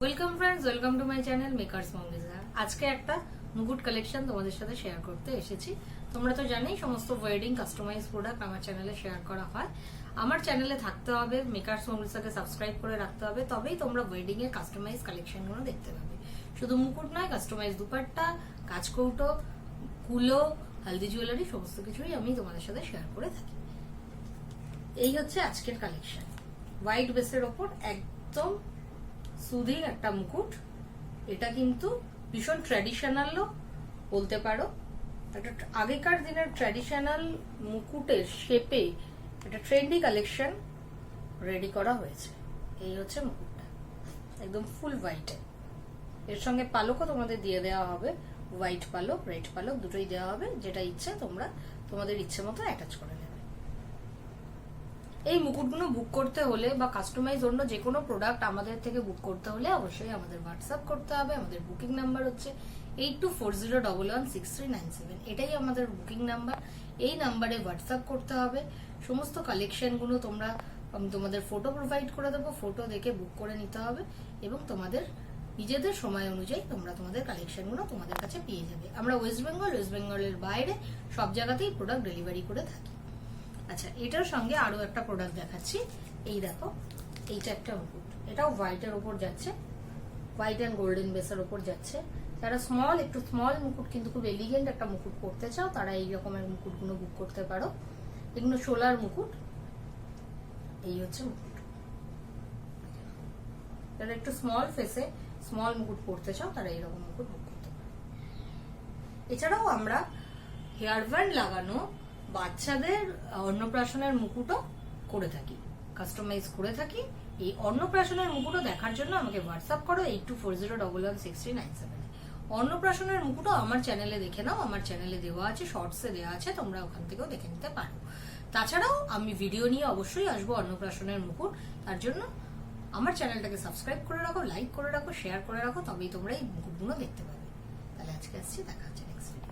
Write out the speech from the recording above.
Welcome friends, welcome to my channel makers মঙ্গিজা। আজকে একটা মুকুট কালেকশন তোমাদের সাথে শেয়ার করতে এসেছি। তোমরা তো জানোই সমস্ত ওয়েডিং কাস্টমাইজ প্রোডাক্ট আমার চ্যানেলে শেয়ার করা হয়। আমার চ্যানেলে থাকতে হবে, মেকার্স মঙ্গিজাকে সাবস্ক্রাইব করে রাখতে হবে, তবেই তোমরা ওয়েডিং এর কাস্টমাইজ কালেকশনগুলো দেখতে পাবে। শুধু মুকুট নয়, কাস্টমাইজ দুপাট্টা, কাজকৌটো, কুলো, হলদি জুয়েলারি সমস্ত কিছুই আমি তোমাদের সাথে শেয়ার করে থাকি। এই হচ্ছে আজকের কালেকশন। হোয়াইট বেসের ওপর একদম সুদিং একটা মুকুট। এটা কিন্তু ভীষণ ট্র্যাডিশনালও বলতে পারো। একটা আগেকার দিনের ট্র্যাডিশনাল মুকুটের শেপে একটা ট্রেন্ডি কালেকশন রেডি করা হয়েছে। এই হচ্ছে মুকুটটা, একদম ফুল হোয়াইটে। এর সঙ্গে পালকও তোমাদের দিয়ে দেওয়া হবে, হোয়াইট পালক, রেড পালক দুটোই দেওয়া হবে। যেটা ইচ্ছে তোমরা তোমাদের ইচ্ছে মতো অ্যাটাচ করে নেবে। এই মুকুটগুলো বুক করতে হলে বা কাস্টমাইজ অন্য যে কোনো প্রোডাক্ট আমাদের থেকে বুক করতে হলে অবশ্যই আমাদের হোয়াটসঅ্যাপ করতে হবে। আমাদের বুকিং নাম্বার হচ্ছে 8240116397। এটাই আমাদের বুকিং নাম্বার। এই নাম্বারে হোয়াটসঅ্যাপ করতে হবে। সমস্ত কালেকশনগুলো তোমাদের ফটো প্রোভাইড করে দেবো। ফটো দেখে বুক করে নিতে হবে এবং তোমাদের নিজেদের সময় অনুযায়ী তোমরা তোমাদের কালেকশনগুলো তোমাদের কাছে পেয়ে যাবে। আমরা ওয়েস্ট বেঙ্গলের বাইরে সব জায়গাতেই প্রোডাক্ট ডেলিভারি করে থাকি। আচ্ছা, এটার সঙ্গে আরো একটা প্রোডাক্ট দেখাচ্ছি। এই দেখো, এইটা একটা মুকুট। এটাও হোয়াইটের ওপর যাচ্ছে, হোয়াইট অ্যান্ড গোল্ডেন বেসের ওপর যাচ্ছে। যারা একটু স্মল মুকুট কিন্তু খুব এলিগেন্ট একটা মুকুট পরতে চাও, তারা এই রকমের মুকুটগুলো বুক করতে পারো। এগুলো সোলার মুকুট। এই হচ্ছে মুকুট। যারা একটু স্মল ফেসে স্মল মুকুট পরতে চাও, তারা এইরকম মুকুট বুক করতে পারো। এছাড়াও আমরা হেয়ার ব্যান্ড লাগানো বাচ্চাদের অন্নপ্রাশনের মুকুটও করে থাকি, কাস্টমাইজ করে থাকি। এই অন্নপ্রাশনের মুকুটও দেখার জন্য আমাকে হোয়াটসঅ্যাপ করো 8240116397। অন্নপ্রাশনের মুকুটও আমার চ্যানেলে দেখে নাও। আমার চ্যানেলে দেওয়া আছে, শর্টসে দেওয়া আছে, তোমরা ওখান থেকেও দেখে নিতে পারো। তাছাড়াও আমি ভিডিও নিয়ে অবশ্যই আসবো অন্নপ্রাশনের মুকুট। তার জন্য আমার চ্যানেলটাকে সাবস্ক্রাইব করে রাখো, লাইক করে রাখো, শেয়ার করে রাখো, তবেই তোমরা এই মুকুটগুলো দেখতে পাবে। তাহলে আজকে আসছি, দেখা হচ্ছে নেক্সট ভিডিও।